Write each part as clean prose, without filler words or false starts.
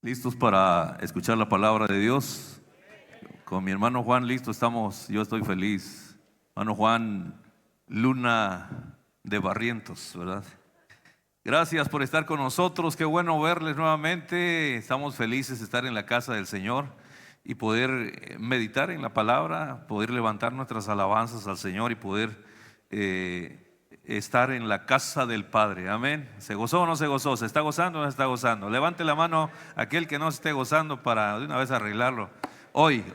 ¿Listos para escuchar la palabra de Dios? Con mi hermano Juan, listo, yo estoy feliz. Hermano Juan Luna de Barrientos, ¿verdad? Gracias por estar con nosotros, qué bueno verles nuevamente. Estamos felices de estar en la casa del Señor y poder meditar en la palabra, poder levantar nuestras alabanzas al Señor y poder estar en la casa del Padre. Amén. ¿Se gozó o no se gozó? ¿Se está gozando o no se está gozando? Levante la mano aquel que no se esté gozando para de una vez arreglarlo. Hoy.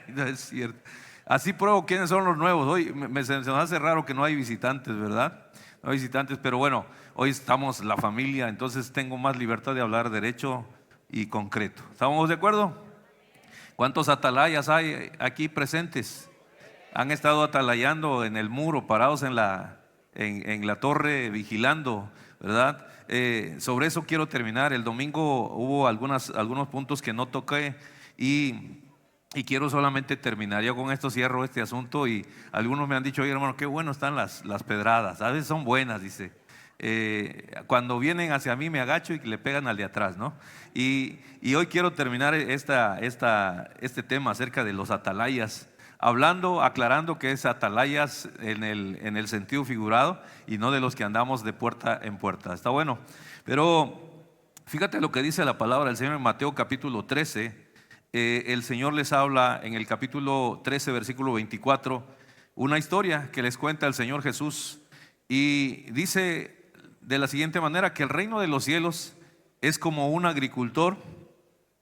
No es cierto. Así pruebo quiénes son los nuevos. Hoy se nos hace raro que no hay visitantes, ¿verdad? No hay visitantes, pero bueno, hoy estamos la familia, entonces tengo más libertad de hablar derecho y concreto. ¿Estamos de acuerdo? ¿Cuántos atalayas hay aquí presentes? Han estado atalayando en el muro, parados en la torre, vigilando, ¿verdad? Sobre eso quiero terminar. El domingo hubo algunos puntos que no toqué y quiero solamente terminar. Yo con esto cierro este asunto y algunos me han dicho: oye, hermano, qué bueno están las pedradas. A veces son buenas, dice. Cuando vienen hacia mí me agacho y le pegan al de atrás, ¿no? Y hoy quiero terminar este tema acerca de los atalayas, aclarando que es atalayas en el sentido figurado y no de los que andamos de puerta en puerta. Está bueno, pero fíjate lo que dice la palabra del Señor en Mateo capítulo 13. El Señor les habla en el capítulo 13 versículo 24 una historia que les cuenta el Señor Jesús y dice de la siguiente manera: que el reino de los cielos es como un agricultor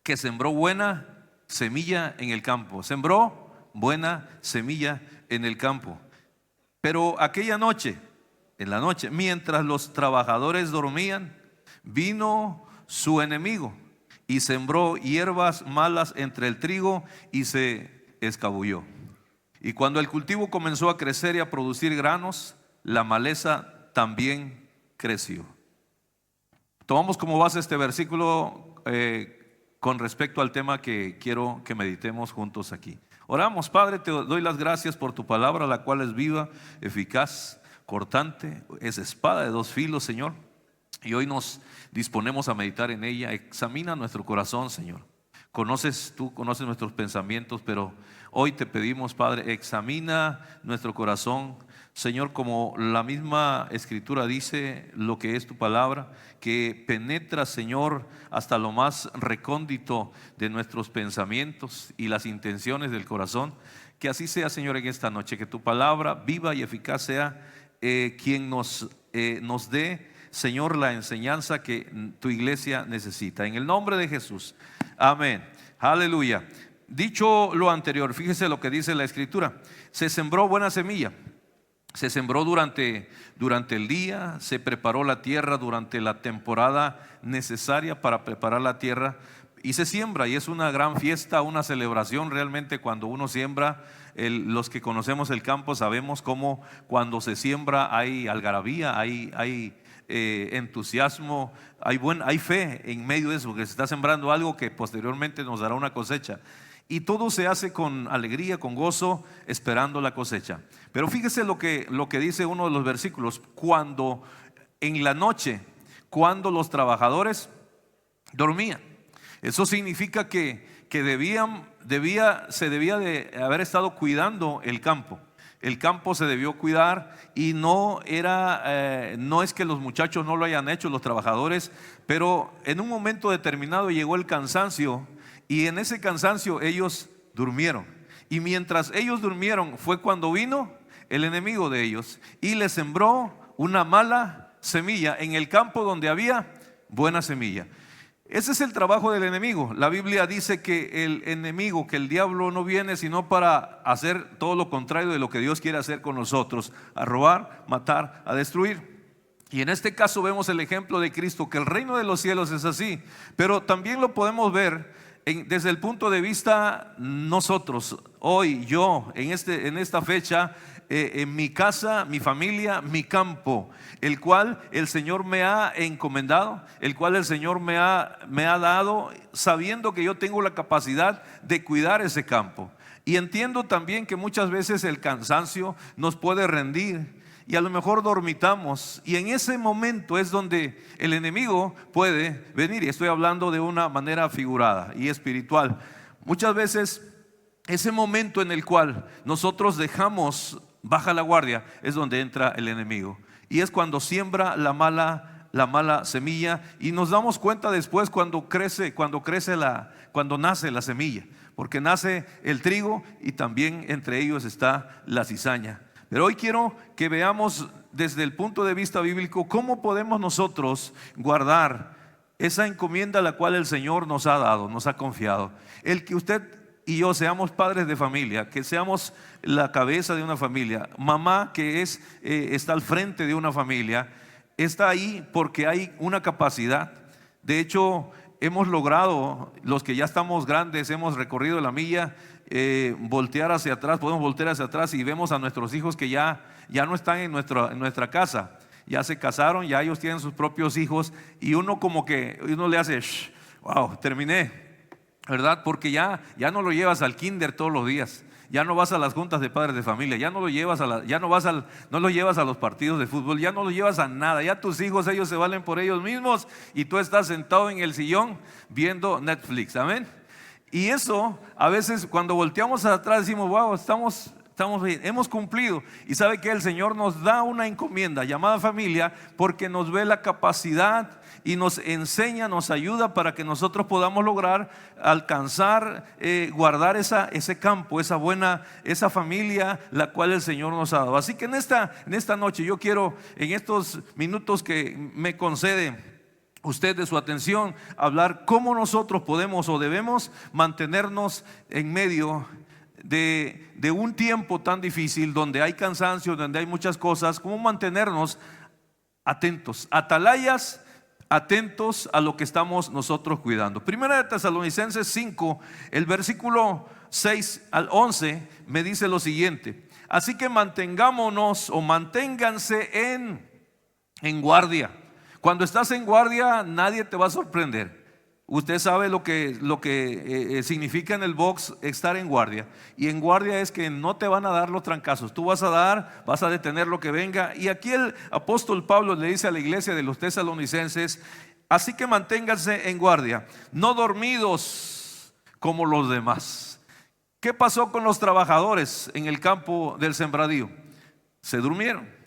que sembró buena semilla en el campo. Sembró buena semilla en el campo. Pero aquella noche, en la noche, mientras los trabajadores dormían, vino su enemigo y sembró hierbas malas entre el trigo y se escabulló. Y cuando el cultivo comenzó a crecer y a producir granos, la maleza también creció. Tomamos como base este versículo con respecto al tema que quiero que meditemos juntos aquí. Oramos. Padre, te doy las gracias por tu palabra, la cual es viva, eficaz, cortante, es espada de dos filos, Señor. Y hoy nos disponemos a meditar en ella. Examina nuestro corazón, Señor. Tú conoces nuestros pensamientos, pero hoy te pedimos, Padre, examina nuestro corazón, Señor, como la misma Escritura dice, lo que es tu palabra, que penetra, Señor, hasta lo más recóndito de nuestros pensamientos y las intenciones del corazón. Que así sea, Señor, en esta noche, que tu palabra viva y eficaz sea quien nos dé, Señor, la enseñanza que tu iglesia necesita. En el nombre de Jesús, amén. Aleluya. Dicho lo anterior, fíjese lo que dice la Escritura. Se sembró buena semilla. Se sembró durante el día, se preparó la tierra durante la temporada necesaria para preparar la tierra y se siembra, y es una gran fiesta, una celebración realmente cuando uno siembra. Los que conocemos el campo sabemos cómo cuando se siembra hay algarabía, hay entusiasmo, hay fe en medio de eso, porque se está sembrando algo que posteriormente nos dará una cosecha. Y todo se hace con alegría, con gozo, esperando la cosecha. Pero fíjese lo que dice uno de los versículos: cuando en la noche, cuando los trabajadores dormían. Eso significa que se debía de haber estado cuidando el campo. El campo se debió cuidar y no es que los muchachos no lo hayan hecho, los trabajadores, pero en un momento determinado llegó el cansancio. Y en ese cansancio ellos durmieron. Y mientras ellos durmieron fue cuando vino el enemigo de ellos y les sembró una mala semilla en el campo donde había buena semilla. Ese es el trabajo del enemigo. La Biblia dice que el enemigo, que el diablo no viene sino para hacer todo lo contrario de lo que Dios quiere hacer con nosotros: a robar, matar, a destruir. Y en este caso vemos el ejemplo de Cristo, que el reino de los cielos es así. Pero también lo podemos ver desde el punto de vista nosotros, hoy, yo, en esta fecha, en mi casa, mi familia, mi campo, el cual el Señor me ha encomendado, el cual el Señor me ha dado, sabiendo que yo tengo la capacidad de cuidar ese campo. Y entiendo también que muchas veces el cansancio nos puede rendir y a lo mejor dormitamos, y en ese momento es donde el enemigo puede venir, y estoy hablando de una manera figurada y espiritual. Muchas veces ese momento en el cual nosotros dejamos baja la guardia es donde entra el enemigo, y es cuando siembra la mala semilla, y nos damos cuenta después cuando nace la semilla, porque nace el trigo y también entre ellos está la cizaña. Pero hoy quiero que veamos desde el punto de vista bíblico cómo podemos nosotros guardar esa encomienda a la cual el Señor nos ha dado, nos ha confiado. El que usted y yo seamos padres de familia, que seamos la cabeza de una familia, mamá que está al frente de una familia, está ahí porque hay una capacidad. De hecho, hemos logrado, los que ya estamos grandes, hemos recorrido la milla, voltear hacia atrás, podemos voltear hacia atrás y vemos a nuestros hijos que ya no están en nuestra casa, ya se casaron, ya ellos tienen sus propios hijos, y uno le hace, wow, terminé, ¿verdad? Porque ya no lo llevas al kinder todos los días, ya no vas a las juntas de padres de familia, ya no lo llevas no lo llevas a los partidos de fútbol, ya no lo llevas a nada. Ya tus hijos, ellos se valen por ellos mismos, y tú estás sentado en el sillón viendo Netflix, amén. Y eso, a veces cuando volteamos atrás decimos, wow, estamos bien, hemos cumplido. Y sabe que el Señor nos da una encomienda llamada familia, porque nos ve la capacidad y nos enseña, nos ayuda para que nosotros podamos lograr alcanzar, guardar ese campo, esa familia la cual el Señor nos ha dado. Así que en esta noche yo quiero, en estos minutos que me concede usted de su atención, hablar cómo nosotros podemos o debemos mantenernos en medio de un tiempo tan difícil, donde hay cansancio, donde hay muchas cosas. Cómo mantenernos atentos, atalayas, atentos a lo que estamos nosotros cuidando. Primera de Tesalonicenses 5, el versículo 6 al 11 me dice lo siguiente: así que mantengámonos o manténganse en guardia. Cuando estás en guardia, nadie te va a sorprender. Usted sabe lo que significa en el box estar en guardia. Y en guardia es que no te van a dar los trancazos. Tú vas a detener lo que venga. Y aquí el apóstol Pablo le dice a la iglesia de los tesalonicenses: así que manténganse en guardia, no dormidos como los demás. ¿Qué pasó con los trabajadores en el campo del sembradío? Se durmieron.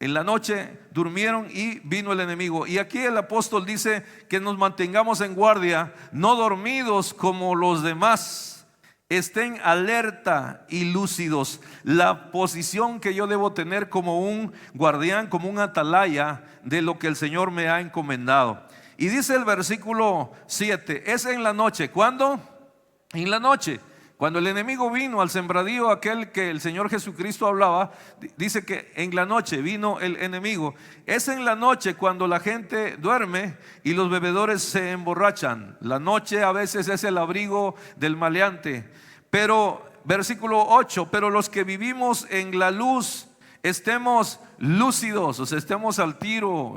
En la noche durmieron y vino el enemigo. Y aquí el apóstol dice que nos mantengamos en guardia, no dormidos como los demás. Estén alerta y lúcidos. La posición que yo debo tener como un guardián, como un atalaya de lo que el Señor me ha encomendado. Y dice el versículo 7, es en la noche. ¿Cuándo? En la noche. Cuando el enemigo vino al sembradío, aquel que el Señor Jesucristo hablaba, dice que en la noche vino el enemigo. Es en la noche cuando la gente duerme y los bebedores se emborrachan. La noche a veces es el abrigo del maleante. Pero, versículo 8, pero los que vivimos en la luz, estemos lúcidos, o sea, estemos al tiro,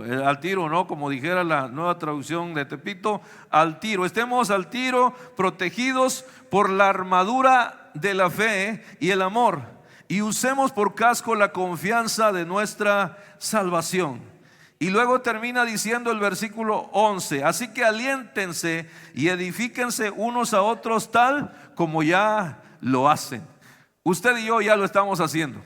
¿no? Como dijera la Nueva Traducción de Tepito, al tiro. Estemos al tiro, protegidos por la armadura de la fe y el amor, y usemos por casco la confianza de nuestra salvación. Y luego termina diciendo el versículo 11: así que aliéntense y edifíquense unos a otros tal como ya lo hacen. Usted y yo ya lo estamos haciendo.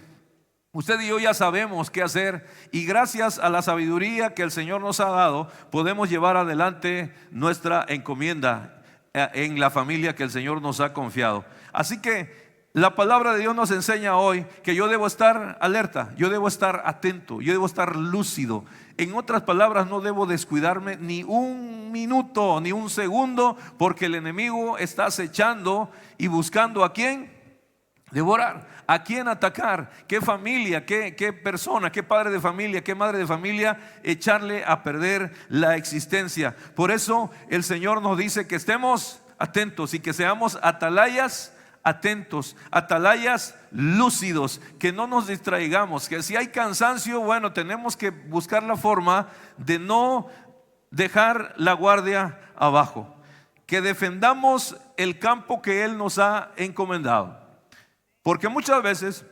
Usted y yo ya sabemos qué hacer, y gracias a la sabiduría que el Señor nos ha dado, podemos llevar adelante nuestra encomienda en la familia que el Señor nos ha confiado. Así que la palabra de Dios nos enseña hoy que yo debo estar alerta, yo debo estar atento, yo debo estar lúcido. En otras palabras, no debo descuidarme ni un minuto, ni un segundo, porque el enemigo está acechando y buscando a quién devorar, a quién atacar, qué familia, qué persona, qué padre de familia, qué madre de familia echarle a perder la existencia. Por eso el Señor nos dice que estemos atentos y que seamos atalayas atentos, atalayas lúcidos, que no nos distraigamos, que si hay cansancio, bueno, tenemos que buscar la forma de no dejar la guardia abajo, que defendamos el campo que Él nos ha encomendado. Porque muchas veces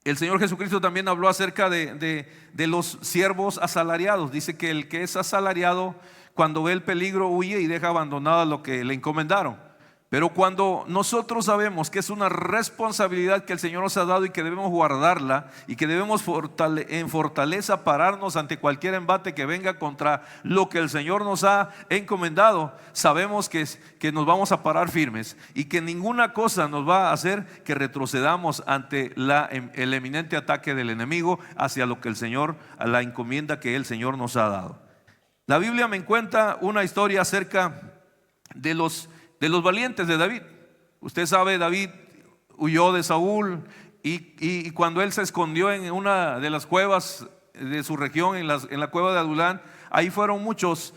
El Señor Jesucristo también habló acerca de los siervos asalariados. Dice que el que es asalariado, cuando ve el peligro, huye y deja abandonado lo que le encomendaron. Pero cuando nosotros sabemos que es una responsabilidad que el Señor nos ha dado y que debemos guardarla, y que debemos en fortaleza pararnos ante cualquier embate que venga contra lo que el Señor nos ha encomendado, sabemos que nos vamos a parar firmes y que ninguna cosa nos va a hacer que retrocedamos ante el eminente ataque del enemigo hacia lo que el Señor, a la encomienda que el Señor nos ha dado. La Biblia me cuenta una historia acerca de los valientes de David. Usted sabe, David huyó de Saúl y cuando él se escondió en una de las cuevas de su región, en la cueva de Adulán, ahí fueron muchos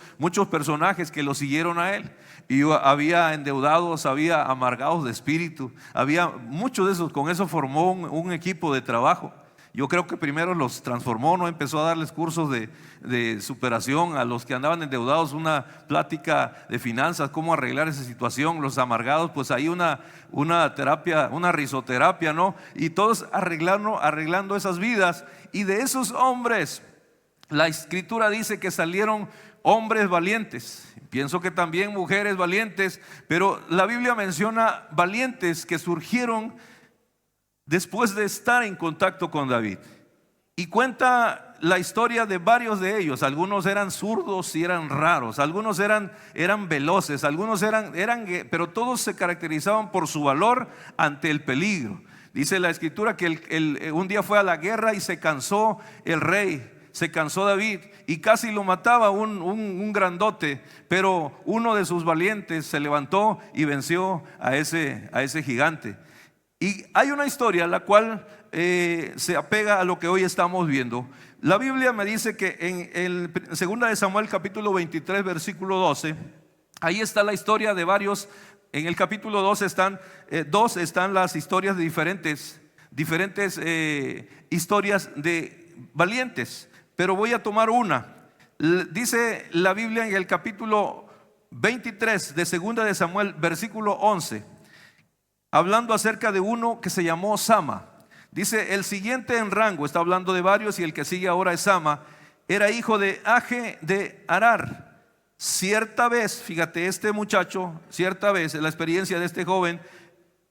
personajes que lo siguieron a él. Y había endeudados, había amargados de espíritu, había muchos de esos. Con eso formó un equipo de trabajo. Yo creo que primero los transformó, no empezó a darles cursos de superación a los que andaban endeudados, una plática de finanzas, cómo arreglar esa situación. Los amargados, pues ahí una terapia, una risoterapia, ¿no? Y todos arreglando esas vidas. Y de esos hombres, la Escritura dice que salieron hombres valientes. Pienso que también mujeres valientes, pero la Biblia menciona valientes que surgieron después de estar en contacto con David. Y cuenta la historia de varios de ellos. Algunos eran zurdos y eran raros, algunos eran veloces, algunos pero todos se caracterizaban por su valor ante el peligro. Dice la Escritura que un día fue a la guerra y se cansó el rey, se cansó David y casi lo mataba un grandote, pero uno de sus valientes se levantó y venció a ese gigante. Y hay una historia la cual se apega a lo que hoy estamos viendo. La Biblia me dice que en 2 de Samuel capítulo 23 versículo 12, ahí está la historia de varios. En el capítulo 2 están las historias de diferentes historias de valientes, pero voy a tomar una. Dice la Biblia en el capítulo 23 de 2 de Samuel versículo 11, hablando acerca de uno que se llamó Sama. Dice: el siguiente en rango, está hablando de varios, y el que sigue ahora es Sama, era hijo de Age de Arar. Cierta vez, fíjate, este muchacho, cierta vez, la experiencia de este joven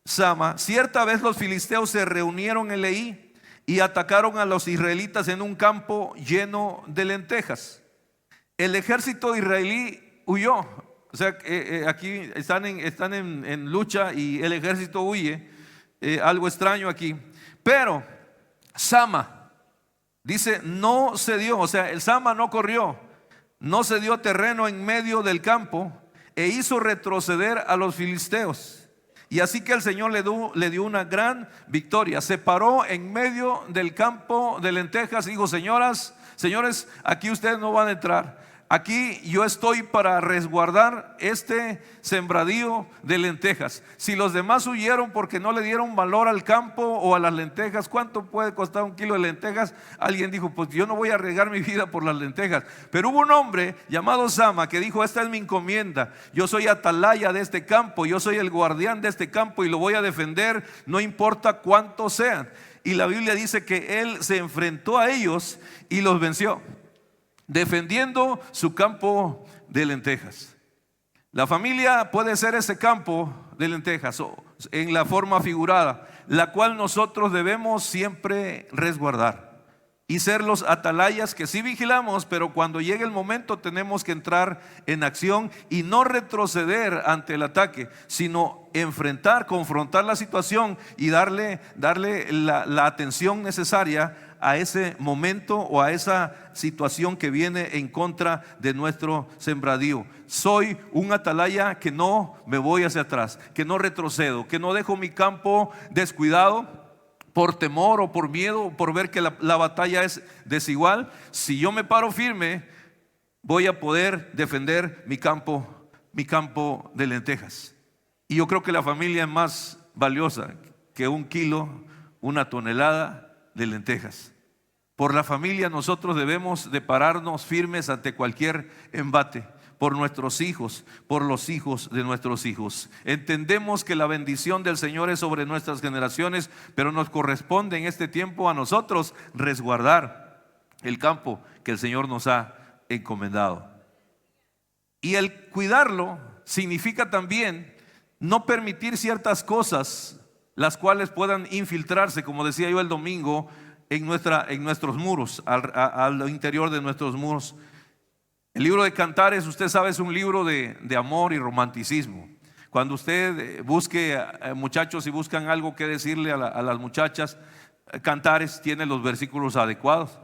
Sama, cierta vez los filisteos se reunieron en Leí y atacaron a los israelitas en un campo lleno de lentejas. El ejército israelí huyó. O sea, aquí están en lucha y el ejército huye. Algo extraño aquí. Pero Sama, dice, no se dio. O sea, el Sama no corrió, no se dio terreno en medio del campo e hizo retroceder a los filisteos. Y así que el Señor le dio una gran victoria. Se paró en medio del campo de lentejas y dijo: señores, aquí ustedes no van a entrar. Aquí yo estoy para resguardar este sembradío de lentejas. Si los demás huyeron porque no le dieron valor al campo o a las lentejas, ¿cuánto puede costar un kilo de lentejas? Alguien dijo: pues yo no voy a arriesgar mi vida por las lentejas. Pero hubo un hombre llamado Sama que dijo: esta es mi encomienda, yo soy atalaya de este campo, yo soy el guardián de este campo y lo voy a defender, no importa cuántos sean. Y la Biblia dice que él se enfrentó a ellos y los venció, defendiendo su campo de lentejas. La familia puede ser ese campo de lentejas, en la forma figurada, la cual nosotros debemos siempre resguardar y ser los atalayas que sí vigilamos, pero cuando llegue el momento tenemos que entrar en acción y no retroceder ante el ataque, sino confrontar la situación y darle la atención necesaria a ese momento o a esa situación que viene en contra de nuestro sembradío. Soy un atalaya que no me voy hacia atrás, que no retrocedo, que no dejo mi campo descuidado por temor o por miedo, o por ver que la batalla es desigual. Si yo me paro firme, voy a poder defender mi campo de lentejas. Y yo creo que la familia es más valiosa que un kilo, una tonelada de lentejas. Por la familia nosotros debemos de pararnos firmes ante cualquier embate, por nuestros hijos, por los hijos de nuestros hijos. Entendemos que la bendición del Señor es sobre nuestras generaciones, pero nos corresponde en este tiempo a nosotros resguardar el campo que el Señor nos ha encomendado. Y el cuidarlo significa también no permitir ciertas cosas las cuales puedan infiltrarse, como decía yo el domingo, en nuestros muros, al interior de nuestros muros. El libro de Cantares, usted sabe, es un libro de amor y romanticismo. Cuando usted busque, muchachos, si buscan algo que decirle a las muchachas, Cantares tiene los versículos adecuados.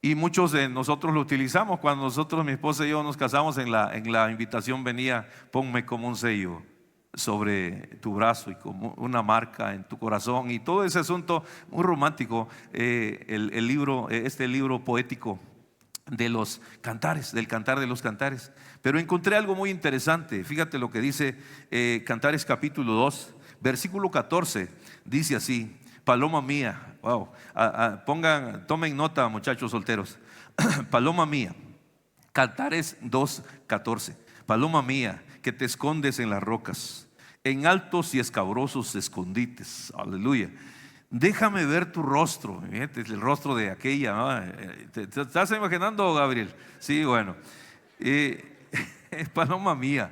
Y muchos de nosotros lo utilizamos. Cuando nosotros, mi esposa y yo, nos casamos, en la invitación venía: ponme como un sello sobre tu brazo y como una marca en tu corazón, y todo ese asunto muy romántico. Este libro poético de los cantares, del Cantar de los Cantares. Pero encontré algo muy interesante. Fíjate lo que dice Cantares capítulo 2, versículo 14. Dice así: paloma mía, wow, tomen nota, muchachos solteros. Paloma mía, Cantares 2:14. Paloma mía, que te escondes en las rocas, en altos y escabrosos escondites. Aleluya. Déjame ver tu rostro. Fíjate, el rostro de aquella, ¿no? ¿Te estás imaginando, Gabriel? Sí, bueno. Paloma mía,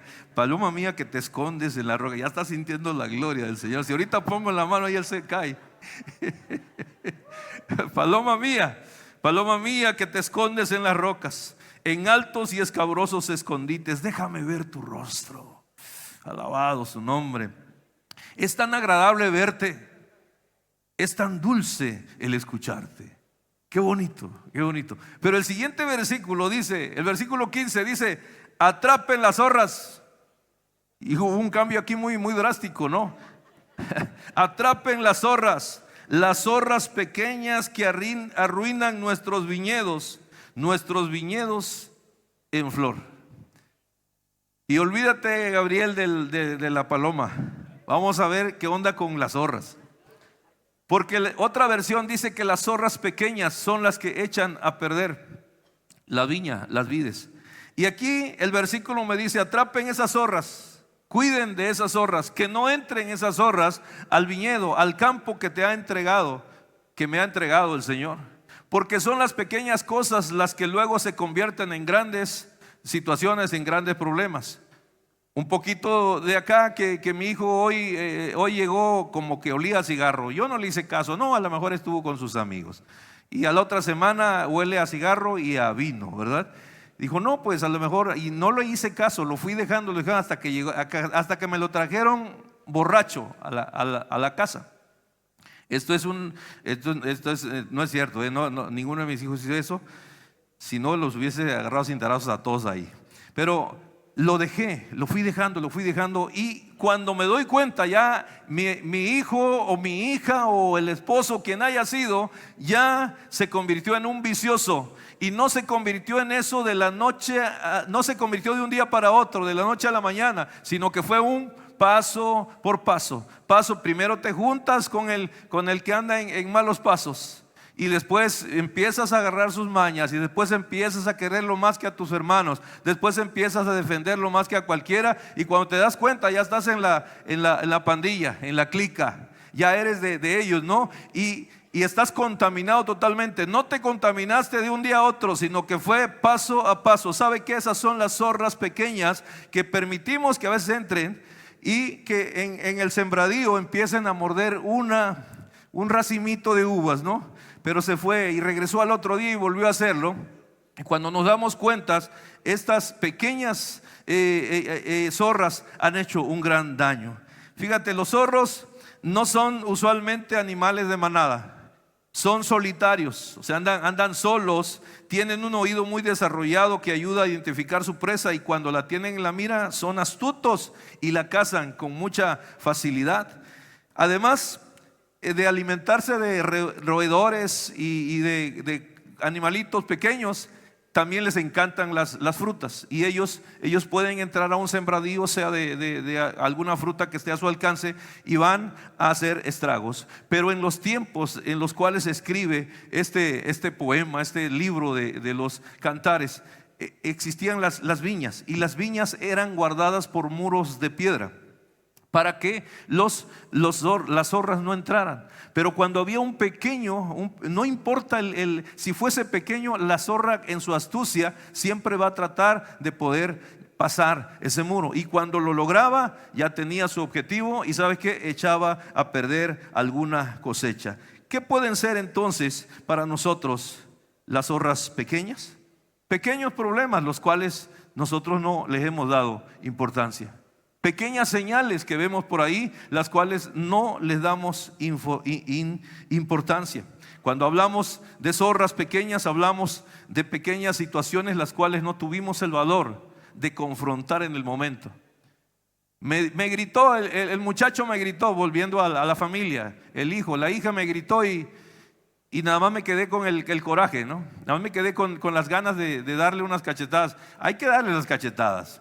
que te escondes en la roca. Ya estás sintiendo la gloria del Señor. Si ahorita pongo la mano y él se cae. Paloma mía, que te escondes en las rocas, en altos y escabrosos escondites. Déjame ver tu rostro. Alabado su nombre. Es tan agradable verte. Es tan dulce el escucharte. Qué bonito, qué bonito. Pero el siguiente versículo dice, el versículo 15 dice: atrapen las zorras. Y hubo un cambio aquí muy, muy drástico, ¿no? Atrapen las zorras pequeñas que arruinan nuestros viñedos en flor. Y olvídate, Gabriel, de la paloma. Vamos a ver qué onda con las zorras. Porque otra versión dice que las zorras pequeñas son las que echan a perder la viña, las vides. Y aquí el versículo me dice: atrapen esas zorras, cuiden de esas zorras, que no entren esas zorras al viñedo, al campo que me ha entregado el Señor. Porque son las pequeñas cosas las que luego se convierten en grandes situaciones, en grandes problemas. Un poquito de acá, que mi hijo hoy llegó como que olía a cigarro. Yo no le hice caso. No, a lo mejor estuvo con sus amigos. Y a la otra semana huele a cigarro y a vino, ¿verdad? Dijo: no, pues a lo mejor. Y no le hice caso, lo fui dejando hasta que llegó, hasta que me lo trajeron borracho a la casa. No es cierto, ninguno de mis hijos hizo eso. Si no, los hubiese agarrado sin tarazos a todos ahí. Pero lo fui dejando, y cuando me doy cuenta, ya mi hijo o mi hija o el esposo, quien haya sido, ya se convirtió en un vicioso. Y no se convirtió en eso de la noche, no se convirtió de un día para otro, de la noche a la mañana, sino que fue un paso por paso. Primero te juntas con el que anda en malos pasos, y después empiezas a agarrar sus mañas, y después empiezas a quererlo más que a tus hermanos, después empiezas a defenderlo más que a cualquiera, y cuando te das cuenta ya estás en la pandilla, en la clica, ya eres de ellos, ¿no? Y estás contaminado totalmente. No te contaminaste de un día a otro, sino que fue paso a paso. ¿Sabe qué? Esas son las zorras pequeñas que permitimos que a veces entren y que en el sembradío empiecen a morder un racimito de uvas, ¿no? Pero se fue y regresó al otro día y volvió a hacerlo. Y cuando nos damos cuenta, estas pequeñas zorras han hecho un gran daño. Fíjate, los zorros no son usualmente animales de manada, son solitarios, o sea, andan solos, tienen un oído muy desarrollado que ayuda a identificar su presa, y cuando la tienen en la mira son astutos y la cazan con mucha facilidad. Además de alimentarse de roedores y de animalitos pequeños, también les encantan las frutas, y ellos pueden entrar a un sembradío, sea de alguna fruta que esté a su alcance, y van a hacer estragos. Pero en los tiempos en los cuales se escribe este poema, este libro de los Cantares, existían las viñas, y las viñas eran guardadas por muros de piedra para que las zorras no entraran. Pero cuando había un pequeño, no importa si fuese pequeño, la zorra en su astucia siempre va a tratar de poder pasar ese muro, y cuando lo lograba ya tenía su objetivo, y ¿sabes qué? Echaba a perder alguna cosecha. ¿Qué pueden ser entonces para nosotros las zorras pequeñas? Pequeños problemas los cuales nosotros no les hemos dado importancia. Pequeñas señales que vemos por ahí, las cuales no les damos importancia. Cuando hablamos de zorras pequeñas, hablamos de pequeñas situaciones las cuales no tuvimos el valor de confrontar en el momento. Me gritó, el muchacho me gritó volviendo a la familia, el hijo, la hija me gritó, y nada más me quedé con el coraje, ¿no? Nada más me quedé con las ganas de darle unas cachetadas. Hay que darle las cachetadas.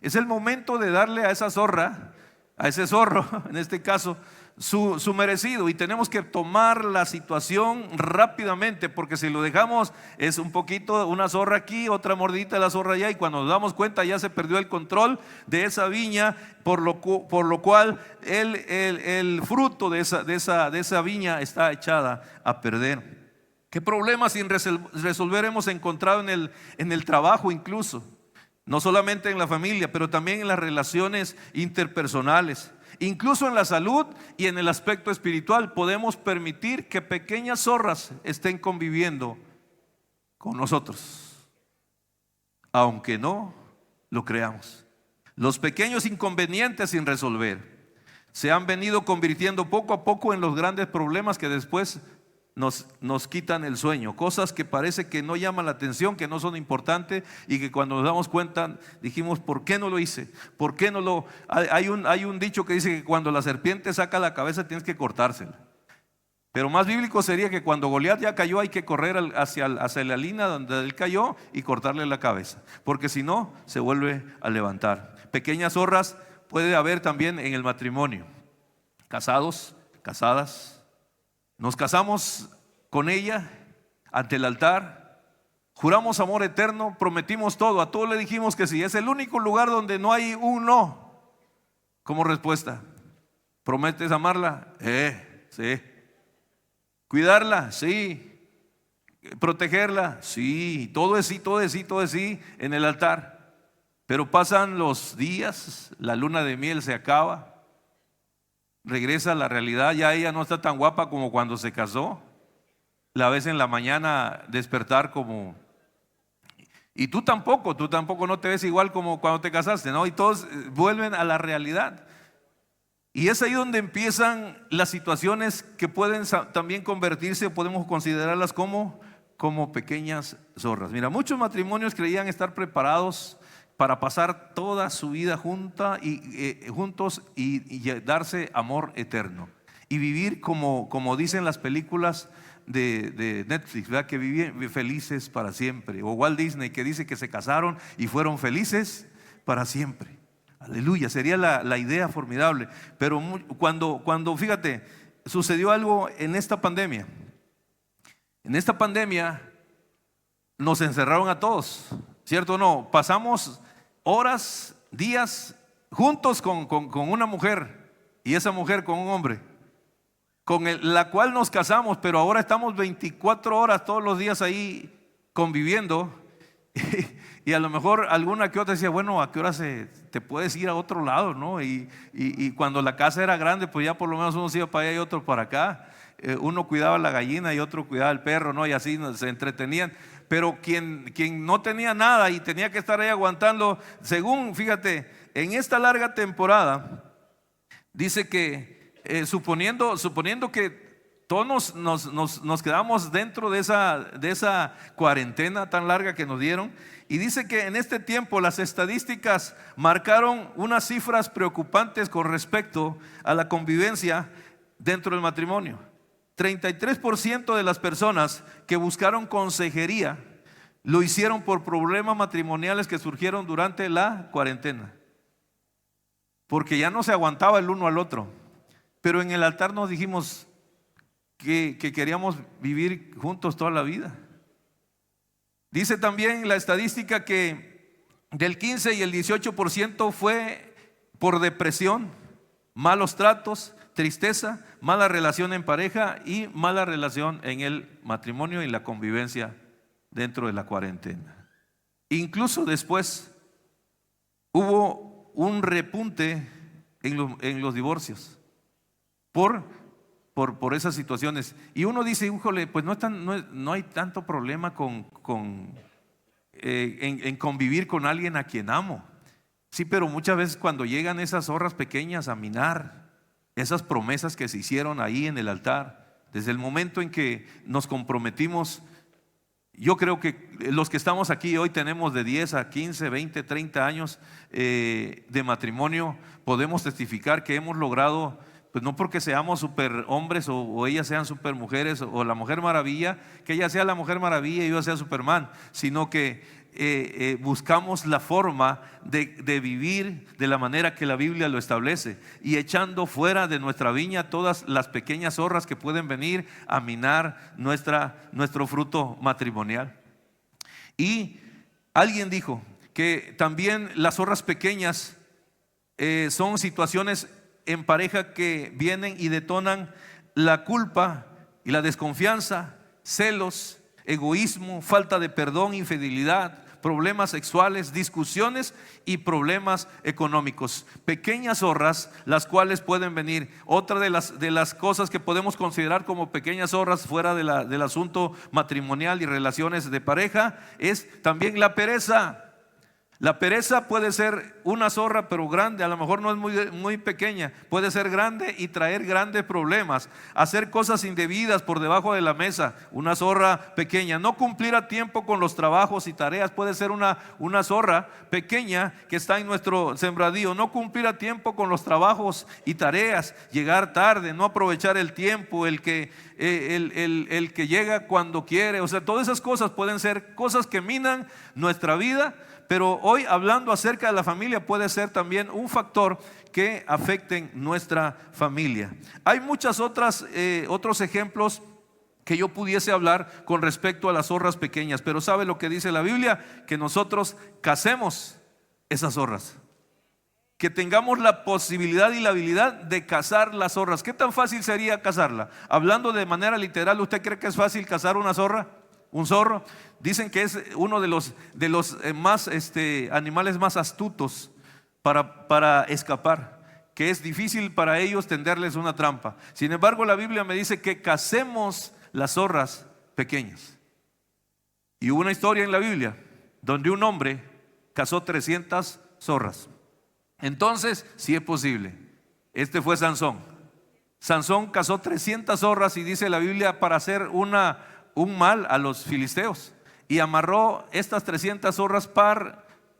Es el momento de darle a esa zorra, a ese zorro, en este caso, su merecido. Y tenemos que tomar la situación rápidamente, porque si lo dejamos es un poquito, una zorra aquí, otra mordidita de la zorra allá, y cuando nos damos cuenta ya se perdió el control de esa viña, por lo cual el fruto de esa viña está echada a perder. ¿Qué problemas sin resolver hemos encontrado en el trabajo incluso? No solamente en la familia, pero también en las relaciones interpersonales. Incluso en la salud y en el aspecto espiritual podemos permitir que pequeñas zorras estén conviviendo con nosotros, aunque no lo creamos. Los pequeños inconvenientes sin resolver se han venido convirtiendo poco a poco en los grandes problemas que después nos quitan el sueño. Cosas que parece que no llaman la atención, que no son importantes, y que cuando nos damos cuenta dijimos, ¿por qué no lo hice? ¿Por qué no lo? Hay un dicho que dice que cuando la serpiente saca la cabeza tienes que cortársela. Pero más bíblico sería que cuando Goliat ya cayó hay que correr hacia la línea donde él cayó y cortarle la cabeza, porque si no se vuelve a levantar. Pequeñas zorras puede haber también en el matrimonio. Casados, casadas. Nos casamos con ella ante el altar, juramos amor eterno, prometimos todo, a todos le dijimos que sí. Es el único lugar donde no hay un no como respuesta. ¿Prometes amarla? Sí. ¿Cuidarla? Sí. ¿Protegerla? Sí. Todo es sí, todo es sí, todo es sí en el altar. Pero pasan los días, la luna de miel se acaba. Regresa a la realidad, ya ella no está tan guapa como cuando se casó. La ves en la mañana despertar como... Y tú tampoco no te ves igual como cuando te casaste, ¿no? Y todos vuelven a la realidad. Y es ahí donde empiezan las situaciones que pueden también convertirse, podemos considerarlas como pequeñas zorras. Mira, muchos matrimonios creían estar preparados para pasar toda su vida juntos y darse amor eterno y vivir como dicen las películas de Netflix, ¿verdad? Que viven felices para siempre, o Walt Disney, que dice que se casaron y fueron felices para siempre. Aleluya, sería la idea formidable. Pero cuando fíjate, sucedió algo en esta pandemia. En esta pandemia nos encerraron a todos, ¿cierto o no? Pasamos horas, días juntos con una mujer, y esa mujer con un hombre con la cual nos casamos, pero ahora estamos 24 horas todos los días ahí conviviendo. Y a lo mejor alguna que otra decía, bueno, ¿a qué hora te puedes ir a otro lado, no? Y cuando la casa era grande, pues ya por lo menos uno se iba para allá y otro para acá. Uno cuidaba la gallina y otro cuidaba el perro, ¿no? Y así se entretenían. Pero quien no tenía nada y tenía que estar ahí aguantando, según, fíjate, en esta larga temporada, dice que suponiendo que todos nos quedamos dentro de esa cuarentena tan larga que nos dieron, y dice que en este tiempo las estadísticas marcaron unas cifras preocupantes con respecto a la convivencia dentro del matrimonio. 33% de las personas que buscaron consejería lo hicieron por problemas matrimoniales que surgieron durante la cuarentena, porque ya no se aguantaba el uno al otro. Pero en el altar nos dijimos que queríamos vivir juntos toda la vida. Dice también la estadística que del 15 y el 18% fue por depresión, malos tratos, tristeza, mala relación en pareja y mala relación en el matrimonio y la convivencia dentro de la cuarentena. Incluso después hubo un repunte en los divorcios por esas situaciones. Y uno dice, híjole, pues no hay tanto problema en convivir con alguien a quien amo. Sí, pero muchas veces cuando llegan esas zorras pequeñas a minar esas promesas que se hicieron ahí en el altar, desde el momento en que nos comprometimos, yo creo que los que estamos aquí hoy tenemos de 10 a 15, 20, 30 años de matrimonio, podemos testificar que hemos logrado, pues no porque seamos super hombres o ellas sean super mujeres o la Mujer Maravilla, que ella sea la Mujer Maravilla y yo sea Superman, sino que buscamos la forma de vivir de la manera que la Biblia lo establece y echando fuera de nuestra viña todas las pequeñas zorras que pueden venir a minar nuestro fruto matrimonial. Y alguien dijo que también las zorras pequeñas son situaciones en pareja que vienen y detonan la culpa y la desconfianza, celos, egoísmo, falta de perdón, infidelidad, problemas sexuales, discusiones y problemas económicos. Pequeñas zorras, las cuales pueden venir. Otra de las cosas que podemos considerar como pequeñas zorras fuera del asunto matrimonial y relaciones de pareja es también la pereza. La pereza puede ser una zorra pero grande, a lo mejor no es muy pequeña, puede ser grande y traer grandes problemas. Hacer cosas indebidas por debajo de la mesa, una zorra pequeña. No cumplir a tiempo con los trabajos y tareas, puede ser una zorra pequeña que está en nuestro sembradío. No cumplir a tiempo con los trabajos y tareas, llegar tarde, no aprovechar el tiempo, el que llega cuando quiere. O sea, todas esas cosas pueden ser cosas que minan nuestra vida. Pero hoy, hablando acerca de la familia, puede ser también un factor que afecte nuestra familia. Hay muchas otros ejemplos que yo pudiese hablar con respecto a las zorras pequeñas, pero ¿sabe lo que dice la Biblia? Que nosotros cazemos esas zorras, que tengamos la posibilidad y la habilidad de cazar las zorras. ¿Qué tan fácil sería cazarla? Hablando de manera literal, ¿usted cree que es fácil cazar una zorra? Un zorro, dicen que es uno de los más animales más astutos para escapar, que es difícil para ellos tenderles una trampa. Sin embargo, la Biblia me dice que cacemos las zorras pequeñas. Y hubo una historia en la Biblia donde un hombre cazó 300 zorras. Entonces, sí es posible. Este fue Sansón. Sansón cazó 300 zorras y dice la Biblia para hacer un mal a los filisteos, y amarró estas 300 zorras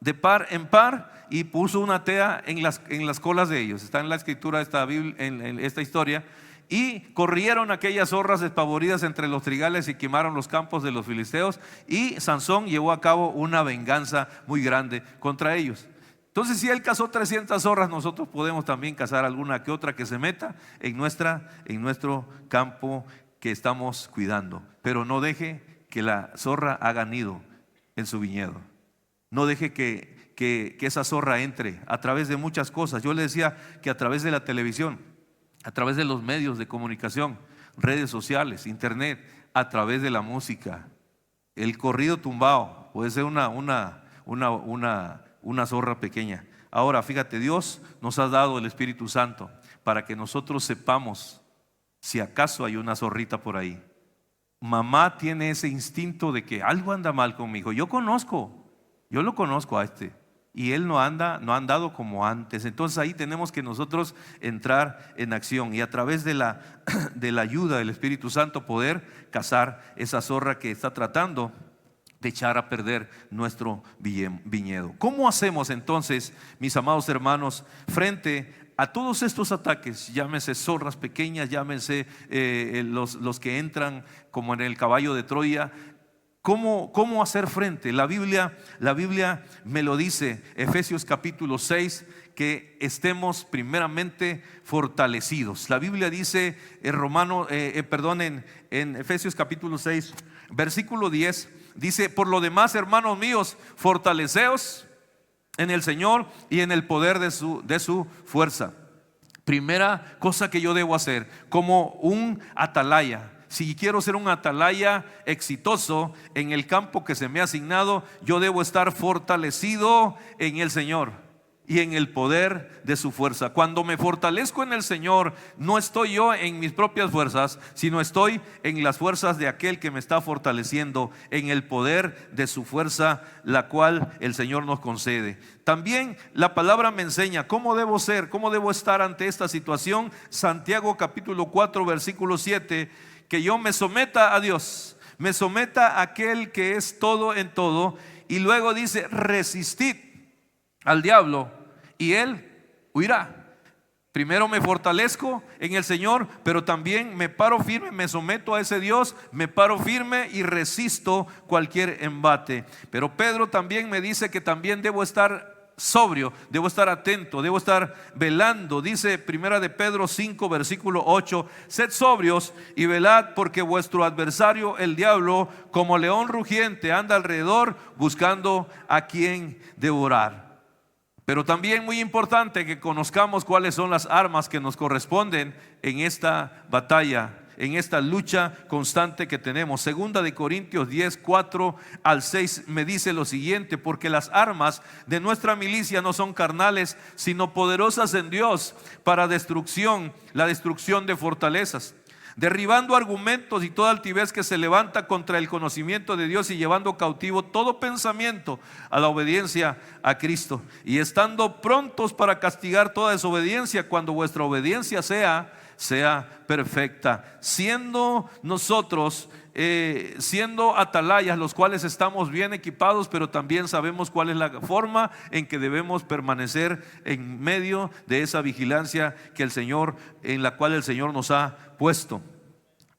de par en par y puso una tea en las colas de ellos. Está en la escritura en esta historia. Y corrieron aquellas zorras despavoridas entre los trigales y quemaron los campos de los filisteos, y Sansón llevó a cabo una venganza muy grande contra ellos. Entonces, si él cazó 300 zorras, nosotros podemos también cazar alguna que otra que se meta en nuestro campo que estamos cuidando. Pero no deje que la zorra haga nido en su viñedo. No deje que esa zorra entre a través de muchas cosas. Yo le decía que a través de la televisión, a través de los medios de comunicación, redes sociales, internet, a través de la música, el corrido tumbado puede ser una zorra pequeña. Ahora, fíjate, Dios nos ha dado el Espíritu Santo para que nosotros sepamos si acaso hay una zorrita por ahí. Mamá tiene ese instinto de que algo anda mal con mi hijo. Yo lo conozco a este, y él no ha andado como antes. Entonces ahí tenemos que nosotros entrar en acción y a través de la ayuda del Espíritu Santo poder cazar esa zorra que está tratando de echar a perder nuestro viñedo. ¿Cómo hacemos entonces, mis amados hermanos, frente a todos estos ataques? Llámese zorras pequeñas, llámese los que entran como en el caballo de Troya. ¿Cómo hacer frente? La Biblia me lo dice, Efesios capítulo 6, que estemos primeramente fortalecidos. La Biblia dice en Efesios capítulo 6, versículo 10, Dice: por lo demás, hermanos míos, fortaleceos en el Señor y en el poder de su fuerza. Primera cosa que yo debo hacer como un atalaya. Si quiero ser un atalaya exitoso en el campo que se me ha asignado, yo debo estar fortalecido en el Señor y en el poder de su fuerza. Cuando me fortalezco en el Señor, no estoy yo en mis propias fuerzas, sino estoy en las fuerzas de aquel que me está fortaleciendo, en el poder de su fuerza, la cual el Señor nos concede. También la palabra me enseña cómo debo ser, cómo debo estar ante esta situación. Santiago capítulo 4 versículo 7, que yo me someta a Dios, me someta a aquel que es todo en todo. Y luego dice: resistid al diablo y él huirá. Primero me fortalezco en el Señor, pero también me paro firme, me someto a ese Dios, me paro firme y resisto cualquier embate. Pero Pedro también me dice que también debo estar sobrio, debo estar atento, debo estar velando. Dice primera de Pedro 5 versículo 8: sed sobrios y velad, porque vuestro adversario el diablo, como león rugiente, anda alrededor buscando a quien devorar. Pero también muy importante que conozcamos cuáles son las armas que nos corresponden en esta batalla, en esta lucha constante que tenemos. Segunda de Corintios 10, 4 al 6 me dice lo siguiente: porque las armas de nuestra milicia no son carnales, sino poderosas en Dios para destrucción, la destrucción de fortalezas, derribando argumentos y toda altivez que se levanta contra el conocimiento de Dios, y llevando cautivo todo pensamiento a la obediencia a Cristo, y estando prontos para castigar toda desobediencia cuando vuestra obediencia sea perfecta. Siendo nosotros siendo atalayas, los cuales estamos bien equipados, pero también sabemos cuál es la forma en que debemos permanecer en medio de esa vigilancia que el Señor, en la cual el Señor nos ha puesto.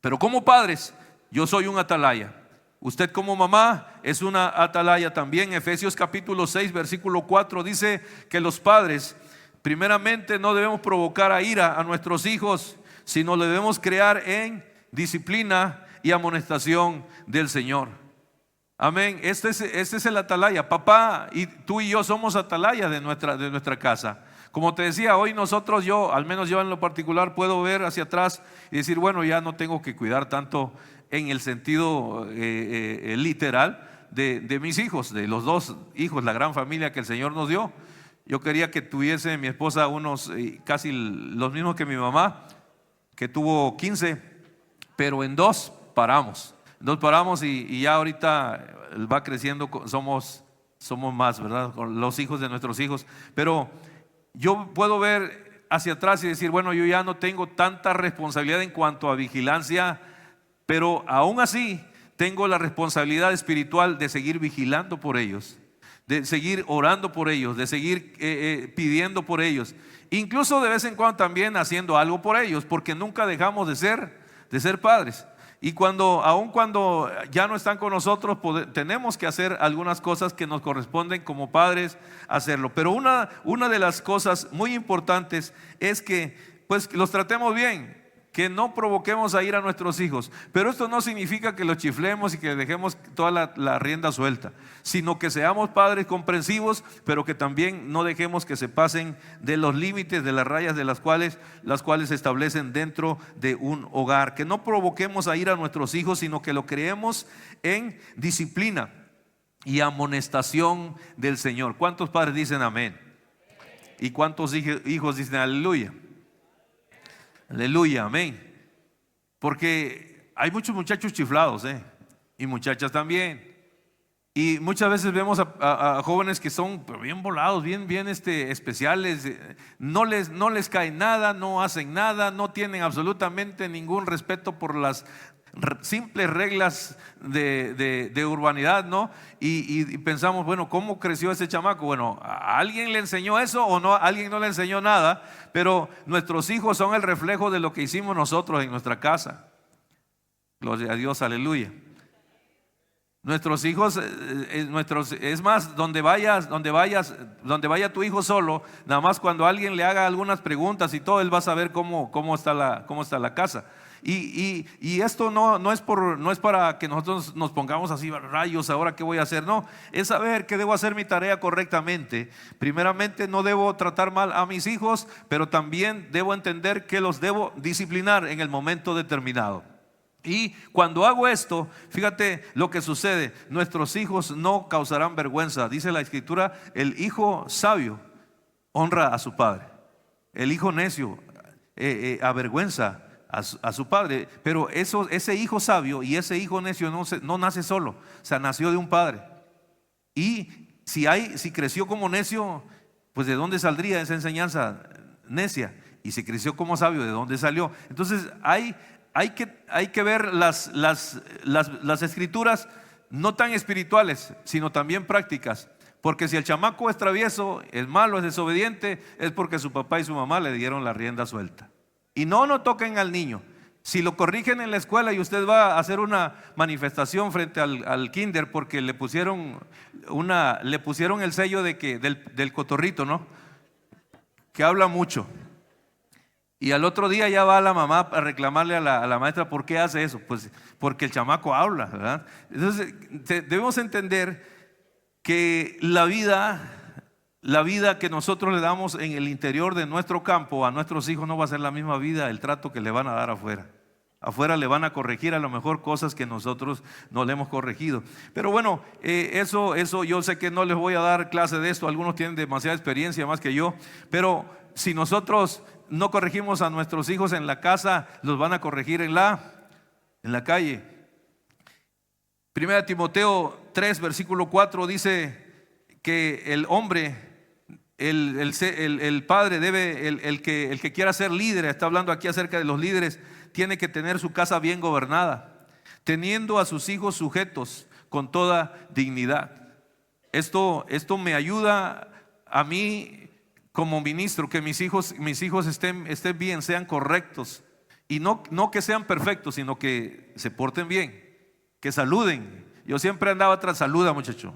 Pero como padres, yo soy un atalaya. Usted como mamá es una atalaya también. Efesios capítulo 6 versículo 4 dice que los padres primeramente no debemos provocar a ira a nuestros hijos, sino le debemos crear en disciplina y amonestación del Señor. Amén. Este es el atalaya. Papá, y tú y yo somos atalayas de nuestra casa. Como te decía, hoy nosotros, al menos yo en lo particular, puedo ver hacia atrás y decir: bueno, ya no tengo que cuidar tanto en el sentido literal de mis hijos, de los dos hijos, la gran familia que el Señor nos dio. Yo quería que tuviese mi esposa unos casi los mismos que mi mamá, que tuvo 15, pero en dos paramos y ya ahorita va creciendo, somos más, ¿verdad? Con los hijos de nuestros hijos. Pero yo puedo ver hacia atrás y decir: bueno, yo ya no tengo tanta responsabilidad en cuanto a vigilancia, pero aún así tengo la responsabilidad espiritual de seguir vigilando por ellos, de seguir orando por ellos, de seguir pidiendo por ellos, incluso de vez en cuando también haciendo algo por ellos, porque nunca dejamos de ser padres. Y aun cuando ya no están con nosotros, tenemos que hacer algunas cosas que nos corresponden como padres hacerlo. Pero una de las cosas muy importantes es que pues los tratemos bien, que no provoquemos a ir a nuestros hijos. Pero esto no significa que los chiflemos y que dejemos toda la rienda suelta, sino que seamos padres comprensivos, pero que también no dejemos que se pasen de los límites, de las rayas de las cuales se establecen dentro de un hogar. Que no provoquemos a ir a nuestros hijos, sino que lo creemos en disciplina y amonestación del Señor. ¿Cuántos padres dicen amén? ¿Y cuántos hijos dicen aleluya? Aleluya, amén. Porque hay muchos muchachos chiflados, y muchachas también. Y muchas veces vemos a jóvenes que son bien volados, bien especiales. No les cae nada, no hacen nada, no tienen absolutamente ningún respeto por las simples reglas de urbanidad, ¿no? Y pensamos: bueno, ¿cómo creció ese chamaco? Bueno, ¿a alguien le enseñó eso o no? ¿A alguien no le enseñó nada? Pero nuestros hijos son el reflejo de lo que hicimos nosotros en nuestra casa. Gloria a Dios, aleluya. Nuestros hijos, es más, donde vaya tu hijo solo, nada más cuando alguien le haga algunas preguntas y todo, él va a saber cómo está la casa. Y esto no es para que nosotros nos pongamos así, rayos, ahora qué voy a hacer. No, es saber que debo hacer mi tarea correctamente. Primeramente, no debo tratar mal a mis hijos, pero también debo entender que los debo disciplinar en el momento determinado. Y cuando hago esto, fíjate lo que sucede: nuestros hijos no causarán vergüenza. Dice la Escritura, el hijo sabio honra a su padre, el hijo necio avergüenza a su padre. Pero ese hijo sabio y ese hijo necio no nace solo, o sea, nació de un padre. Y si creció como necio, pues ¿de dónde saldría esa enseñanza necia? Y si creció como sabio, ¿de dónde salió? Entonces hay que ver las escrituras no tan espirituales, sino también prácticas. Porque si el chamaco es travieso, es malo, es desobediente, es porque su papá y su mamá le dieron la rienda suelta. Y no toquen al niño. Si lo corrigen en la escuela y usted va a hacer una manifestación frente al kinder porque le pusieron el sello del cotorrito, ¿no? Que habla mucho. Y al otro día ya va la mamá a reclamarle a la maestra: ¿por qué hace eso? Pues porque el chamaco habla, ¿verdad? Entonces debemos entender que la vida que nosotros le damos en el interior de nuestro campo a nuestros hijos no va a ser la misma vida, el trato que le van a dar afuera. Afuera le van a corregir a lo mejor cosas que nosotros no le hemos corregido. Pero bueno, eso yo sé que no les voy a dar clase de esto. Algunos tienen demasiada experiencia más que yo. Pero si nosotros no corregimos a nuestros hijos en la casa, los van a corregir en la calle. Primera Timoteo 3 versículo 4 dice que el hombre, el padre debe, el que quiera ser líder, está hablando aquí acerca de los líderes, tiene que tener su casa bien gobernada, teniendo a sus hijos sujetos con toda dignidad. Esto me ayuda a mí como ministro, que mis hijos estén bien, sean correctos, y no que sean perfectos, sino que se porten bien, que saluden. Yo siempre andaba atrás: saluda, muchacho.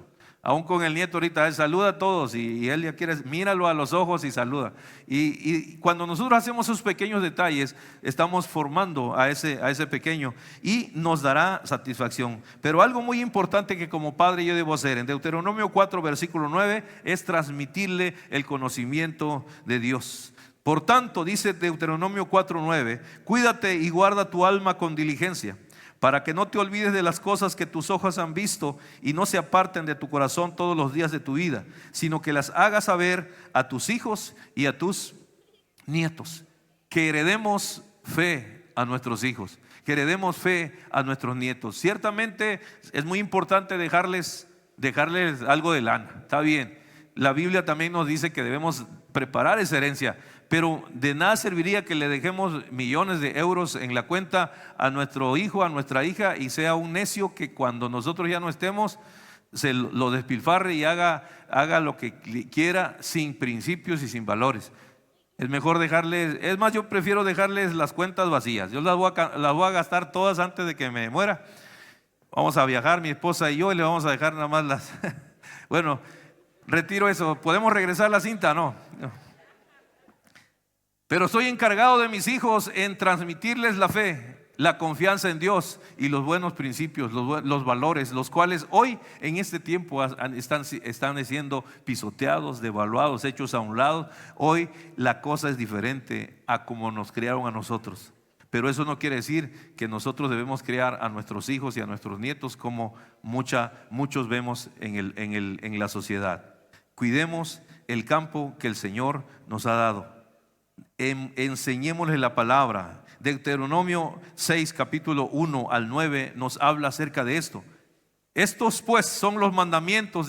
Aún con el nieto ahorita, él saluda a todos y él ya quiere, míralo a los ojos y saluda. Y cuando nosotros hacemos esos pequeños detalles, estamos formando a ese pequeño y nos dará satisfacción. Pero algo muy importante que como padre yo debo hacer en Deuteronomio 4 versículo 9 es transmitirle el conocimiento de Dios. Por tanto, dice Deuteronomio 4:9, cuídate y guarda tu alma con diligencia, para que no te olvides de las cosas que tus ojos han visto y no se aparten de tu corazón todos los días de tu vida, sino que las hagas saber a tus hijos y a tus nietos. Que heredemos fe a nuestros hijos, que heredemos fe a nuestros nietos. Ciertamente es muy importante dejarles algo de lana, está bien. La Biblia también nos dice que debemos preparar esa herencia, pero de nada serviría que le dejemos millones de euros en la cuenta a nuestro hijo, a nuestra hija, y sea un necio que cuando nosotros ya no estemos se lo despilfarre y haga lo que quiera, sin principios y sin valores. Es mejor dejarles, es más, yo prefiero dejarles las cuentas vacías. Yo las voy a gastar todas antes de que me muera. Vamos a viajar mi esposa y yo, y le vamos a dejar nada más las bueno, retiro eso. ¿Podemos regresar la cinta? No. Pero estoy encargado de mis hijos en transmitirles la fe, la confianza en Dios y los buenos principios, los valores, los cuales hoy en este tiempo están siendo pisoteados, devaluados, hechos a un lado. Hoy la cosa es diferente a como nos criaron a nosotros. Pero eso no quiere decir que nosotros debemos criar a nuestros hijos y a nuestros nietos como muchos vemos en la sociedad. Cuidemos el campo que el Señor nos ha dado. Enseñémosle la palabra. Deuteronomio 6 capítulo 1 al 9 nos habla acerca de esto. Estos pues son los mandamientos,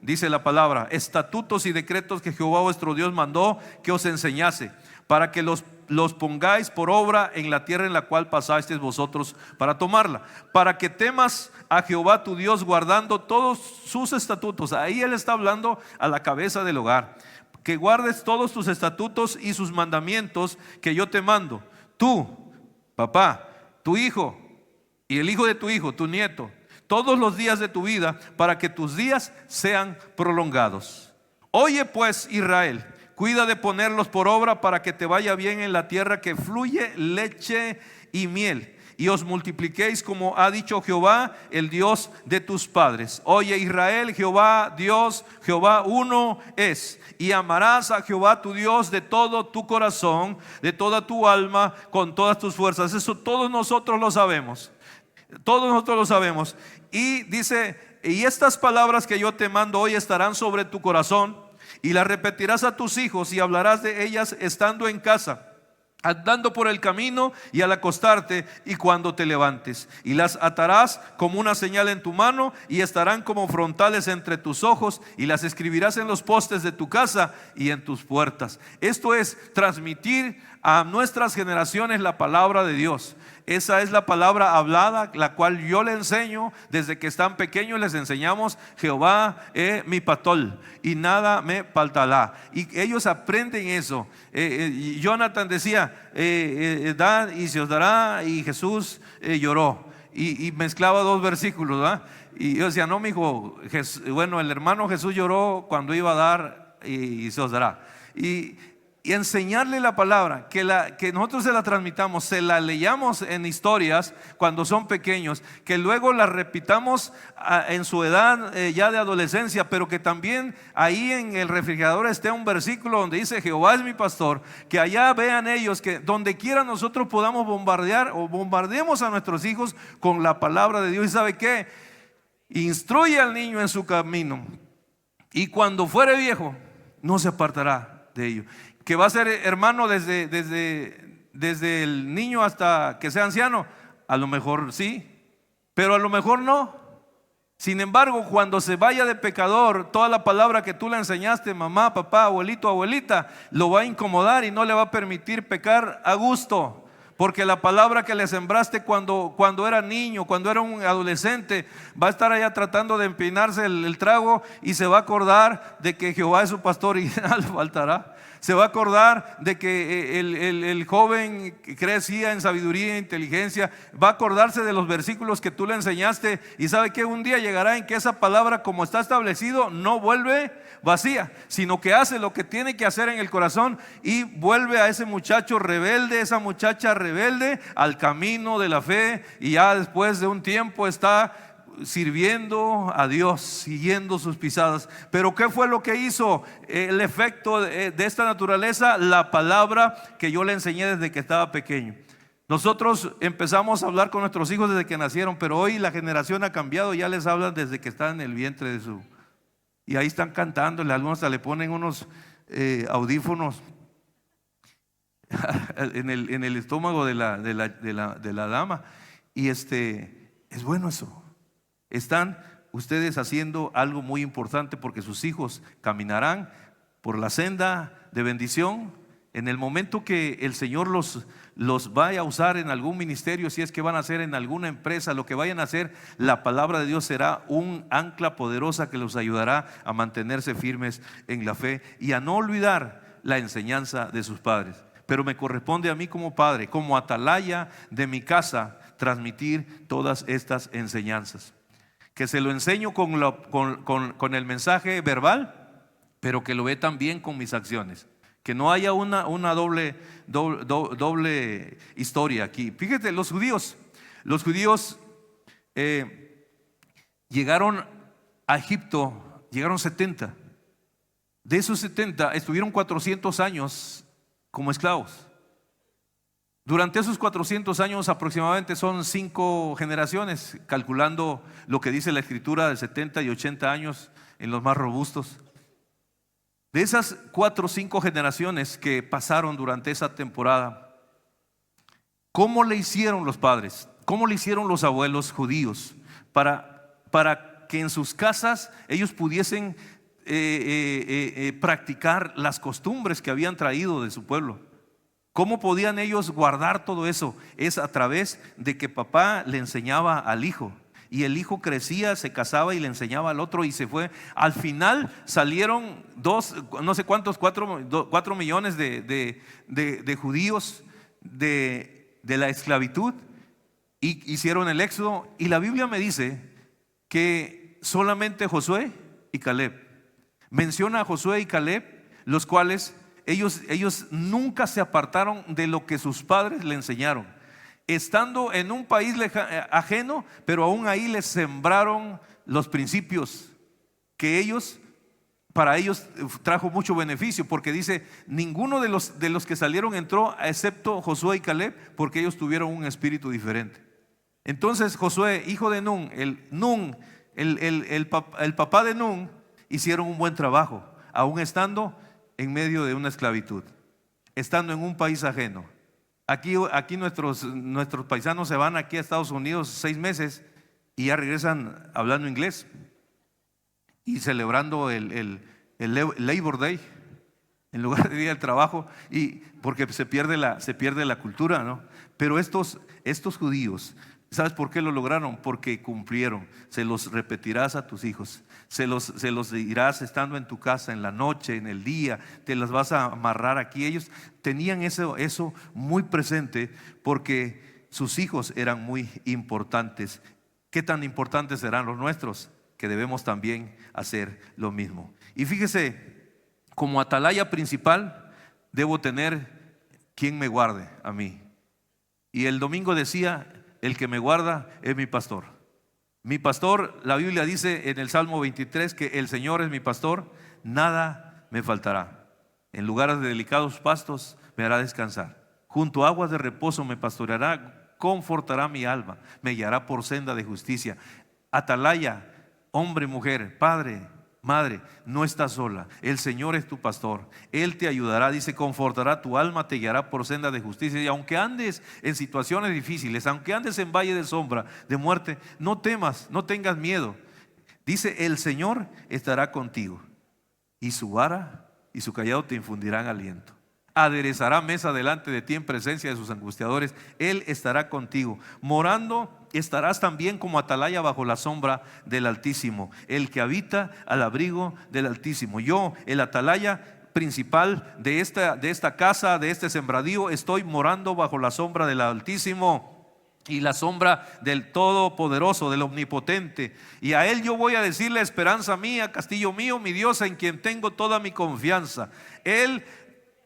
dice la palabra, estatutos y decretos que Jehová vuestro Dios mandó que os enseñase, para que los pongáis por obra en la tierra en la cual pasasteis vosotros para tomarla, para que temas a Jehová tu Dios guardando todos sus estatutos. Ahí él está hablando a la cabeza del hogar. Que guardes todos tus estatutos y sus mandamientos que yo te mando, tú, papá, tu hijo y el hijo de tu hijo, tu nieto, todos los días de tu vida, para que tus días sean prolongados. Oye pues, Israel, cuida de ponerlos por obra para que te vaya bien en la tierra que fluye leche y miel, y os multipliquéis como ha dicho Jehová, el Dios de tus padres. Oye Israel, Jehová Dios, Jehová uno es, y amarás a Jehová tu Dios de todo tu corazón, de toda tu alma, con todas tus fuerzas. Eso todos nosotros lo sabemos. Todos nosotros lo sabemos. Y dice, y estas palabras que yo te mando hoy estarán sobre tu corazón, y las repetirás a tus hijos, y hablarás de ellas estando en casa, andando por el camino, y al acostarte, y cuando te levantes. Y las atarás como una señal en tu mano, y estarán como frontales entre tus ojos, y las escribirás en los postes de tu casa y en tus puertas. Esto es transmitir a nuestras generaciones la palabra de Dios. Esa es la palabra hablada, la cual yo le enseño desde que están pequeños. Les enseñamos: Jehová es mi pastor y nada me faltará. Y ellos aprenden eso. Jonathan decía: dad y se os dará. Y Jesús lloró y mezclaba dos versículos, ¿verdad? Y yo decía: no, mi hijo, bueno, el hermano Jesús lloró cuando iba a dar y se os dará. Y enseñarle la palabra, que nosotros se la transmitamos, se la leamos en historias cuando son pequeños, que luego la repitamos en su edad ya de adolescencia, pero que también ahí en el refrigerador esté un versículo donde dice: Jehová es mi pastor, que allá vean ellos, que donde quiera nosotros podamos bombardear o bombardeemos a nuestros hijos con la palabra de Dios. ¿Y sabe qué? Instruye al niño en su camino, y cuando fuere viejo no se apartará de ello. Que va a ser hermano desde el niño hasta que sea anciano, a lo mejor sí, pero a lo mejor no. Sin embargo, cuando se vaya de pecador, toda la palabra que tú le enseñaste, mamá, papá, abuelito, abuelita, lo va a incomodar y no le va a permitir pecar a gusto. Porque la palabra que le sembraste cuando era niño, cuando era un adolescente, va a estar allá tratando de empinarse el trago, y se va a acordar de que Jehová es su pastor y nada le faltará. Se va a acordar de que el joven crecía en sabiduría e inteligencia. Va a acordarse de los versículos que tú le enseñaste, y sabe que un día llegará en que esa palabra, como está establecido, no vuelve vacía, sino que hace lo que tiene que hacer en el corazón, y vuelve a ese muchacho rebelde, esa muchacha rebelde, al camino de la fe, y ya después de un tiempo está sirviendo a Dios, siguiendo sus pisadas. Pero ¿qué fue lo que hizo el efecto de esta naturaleza? La palabra que yo le enseñé desde que estaba pequeño. Nosotros empezamos a hablar con nuestros hijos desde que nacieron, pero hoy la generación ha cambiado. Ya les hablan desde que están en el vientre de su... Y ahí están cantándole. Algunos hasta le ponen unos audífonos en el estómago de la dama. Y es bueno eso. Están ustedes haciendo algo muy importante, porque sus hijos caminarán por la senda de bendición en el momento que el Señor los vaya a usar en algún ministerio. Si es que van a hacer en alguna empresa, lo que vayan a hacer, la palabra de Dios será un ancla poderosa que los ayudará a mantenerse firmes en la fe y a no olvidar la enseñanza de sus padres. Pero me corresponde a mí como padre, como atalaya de mi casa, transmitir todas estas enseñanzas. Que se lo enseño con el mensaje verbal, pero que lo ve también con mis acciones. Que no haya una doble historia aquí. Fíjate, los judíos llegaron a Egipto, llegaron 70. De esos 70 estuvieron 400 años como esclavos. Durante esos 400 años aproximadamente son 5 generaciones, calculando lo que dice la escritura de 70 y 80 años en los más robustos. De esas 4 o 5 generaciones que pasaron durante esa temporada, ¿cómo le hicieron los padres? ¿Cómo le hicieron los abuelos judíos para que en sus casas ellos pudiesen practicar las costumbres que habían traído de su pueblo? ¿Cómo podían ellos guardar todo eso? Es a través de que papá le enseñaba al hijo, y el hijo crecía, se casaba y le enseñaba al otro, y se fue. Al final salieron 4 millones de judíos de la esclavitud, y hicieron el éxodo. Y la Biblia me dice que solamente Josué y Caleb, menciona a Josué y Caleb, los cuales ellos nunca se apartaron de lo que sus padres le enseñaron. estando en un país ajeno, pero aún ahí les sembraron los principios que para ellos trajo mucho beneficio, porque dice, ninguno de los que salieron entró, excepto Josué y Caleb, porque ellos tuvieron un espíritu diferente. Entonces Josué, hijo de Nun, el papá de Nun, hicieron un buen trabajo, aún estando en medio de una esclavitud, estando en un país ajeno. Aquí nuestros paisanos se van aquí a Estados Unidos 6 meses y ya regresan hablando inglés y celebrando el Labor Day en lugar de día del trabajo, y porque se pierde la cultura, ¿no? Pero estos judíos, ¿sabes por qué lo lograron? Porque cumplieron. Se los repetirás a tus hijos, se los dirás estando en tu casa, en la noche, en el día, te las vas a amarrar aquí. Ellos tenían eso muy presente, porque sus hijos eran muy importantes. ¿Qué tan importantes serán los nuestros? Que debemos también hacer lo mismo. Y fíjese, como atalaya principal debo tener quien me guarde a mí. Y el domingo decía, el que me guarda es mi pastor. Mi pastor, la Biblia dice en el Salmo 23 que el Señor es mi pastor, nada me faltará. En lugares de delicados pastos me hará descansar. Junto a aguas de reposo me pastoreará, confortará mi alma, me guiará por senda de justicia. Atalaya, hombre, mujer, padre, madre, no estás sola. El Señor es tu pastor. Él te ayudará, dice, confortará tu alma, te guiará por senda de justicia. Y aunque andes en situaciones difíciles, aunque andes en valle de sombra, de muerte, no temas, no tengas miedo. Dice, el Señor estará contigo, y su vara y su callado te infundirán aliento. Aderezará mesa delante de ti en presencia de sus angustiadores. Él estará contigo. Morando estarás también como atalaya bajo la sombra del Altísimo, el que habita al abrigo del Altísimo. Yo, el atalaya principal de esta casa, de este sembradío, estoy morando bajo la sombra del Altísimo y la sombra del Todopoderoso, del Omnipotente. Y a Él yo voy a decirle, esperanza mía, castillo mío, mi Dios, en quien tengo toda mi confianza. Él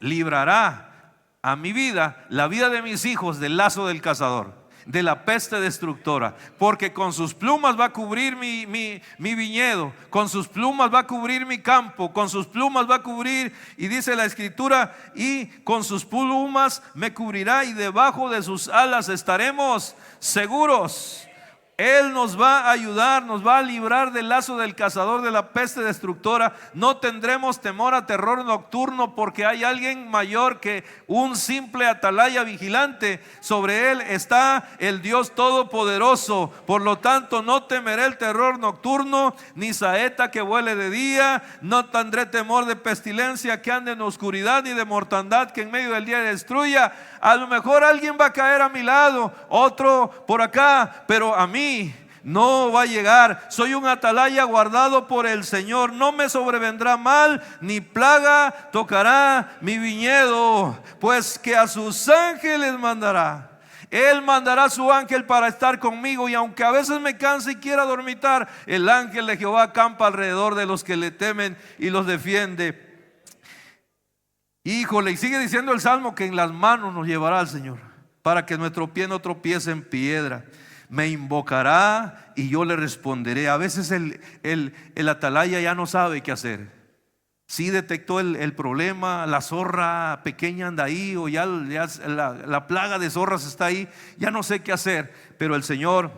librará a mi vida, la vida de mis hijos, del lazo del cazador, de la peste destructora, porque con sus plumas va a cubrir mi viñedo, con sus plumas va a cubrir mi campo, con sus plumas va a cubrir, y dice la Escritura, y con sus plumas me cubrirá, y debajo de sus alas estaremos seguros. Él nos va a ayudar, nos va a librar del lazo del cazador, de la peste destructora. No tendremos temor a terror nocturno, porque hay alguien mayor que un simple atalaya vigilante. Sobre él está el Dios Todopoderoso. Por lo tanto, no temeré el terror nocturno, ni saeta que vuele de día. No tendré temor de pestilencia que ande en oscuridad, ni de mortandad que en medio del día destruya. A lo mejor alguien va a caer a mi lado, otro por acá, pero a mí no va a llegar. Soy un atalaya guardado por el Señor. No me sobrevendrá mal, ni plaga tocará mi viñedo, pues que a sus ángeles mandará. Él mandará su ángel para estar conmigo, y aunque a veces me canse y quiera dormitar, el ángel de Jehová acampa alrededor de los que le temen y los defiende. Híjole, y sigue diciendo el Salmo que en las manos nos llevará el Señor, para que nuestro pie no tropiece en piedra. Me invocará y yo le responderé. A veces el atalaya ya no sabe qué hacer. Sí detectó el problema, la zorra pequeña anda ahí, o ya la plaga de zorras está ahí, ya no sé qué hacer. Pero el Señor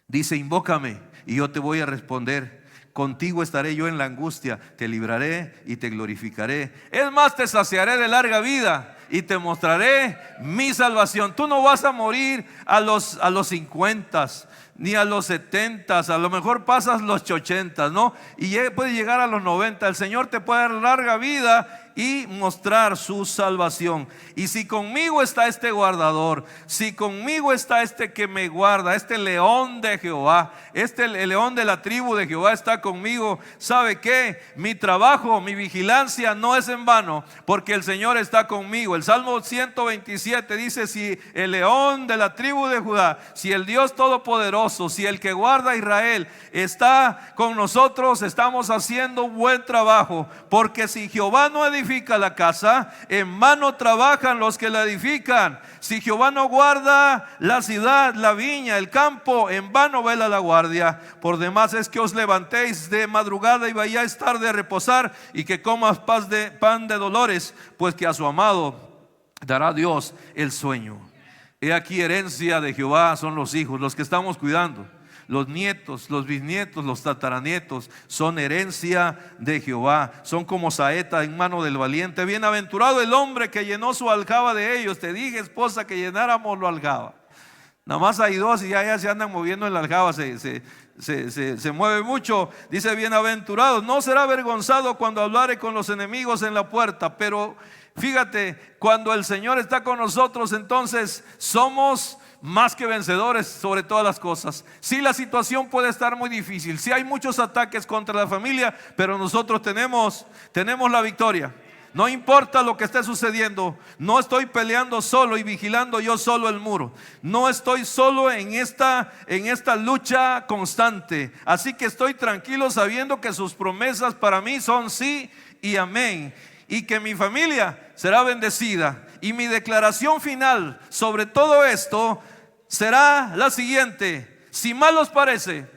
dice, invócame y yo te voy a responder. Contigo estaré yo en la angustia, te libraré y te glorificaré. Es más, te saciaré de larga vida y te mostraré mi salvación. Tú no vas a morir a los 50, ni a los 70, a lo mejor pasas los 80, ¿no? Y puedes llegar a los 90. El Señor te puede dar larga vida y mostrar su salvación. Y si conmigo está este guardador, si conmigo está este que me guarda, este león de Jehová, el león de la tribu de Jehová está conmigo, ¿sabe qué? Mi trabajo, mi vigilancia no es en vano, porque el Señor está conmigo. El Salmo 127 dice, si el león de la tribu de Judá, si el Dios Todopoderoso, si el que guarda a Israel está con nosotros, estamos haciendo buen trabajo. Porque si Jehová no edifica edifica la casa, en vano trabajan los que la edifican. Si Jehová no guarda la ciudad, la viña, el campo, en vano vela la guardia. Por demás es que os levantéis de madrugada y vayáis tarde a reposar, y que comas pan de dolores, pues que a su amado dará Dios el sueño. He aquí, herencia de Jehová son los hijos, los que estamos cuidando. Los nietos, los bisnietos, los tataranietos son herencia de Jehová. Son como saeta en mano del valiente. Bienaventurado el hombre que llenó su aljaba de ellos. Te dije, esposa, que llenáramos la aljaba. Nada más hay dos y ya se andan moviendo en la aljaba. Se mueve mucho. Dice, bienaventurado, no será avergonzado cuando hablare con los enemigos en la puerta. Pero fíjate, cuando el Señor está con nosotros, entonces somos más que vencedores sobre todas las cosas. Sí, la situación puede estar muy difícil, sí hay muchos ataques contra la familia, pero nosotros tenemos la victoria. No importa lo que esté sucediendo, no estoy peleando solo y vigilando yo solo el muro. No estoy solo en esta lucha constante. Así que estoy tranquilo sabiendo que sus promesas para mí son sí y amén, y que mi familia será bendecida. Y mi declaración final sobre todo esto será la siguiente: si mal os parece,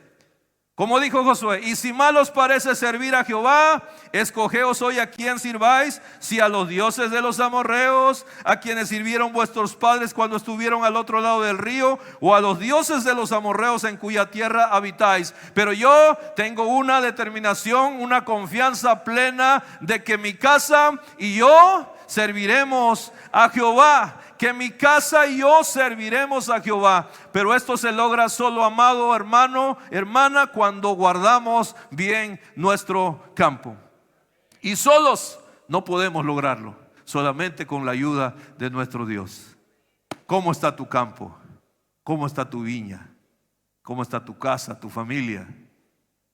como dijo Josué, y si mal os parece servir a Jehová, escogeos hoy a quién sirváis, si a los dioses de los amorreos, a quienes sirvieron vuestros padres cuando estuvieron al otro lado del río, o a los dioses de los amorreos en cuya tierra habitáis. Pero yo tengo una determinación, una confianza plena de que mi casa y yo serviremos a Jehová. Que mi casa y yo serviremos a Jehová. Pero esto se logra solo, amado hermano, hermana, cuando guardamos bien nuestro campo. Y solos no podemos lograrlo, solamente con la ayuda de nuestro Dios. ¿Cómo está tu campo? ¿Cómo está tu viña? ¿Cómo está tu casa, tu familia?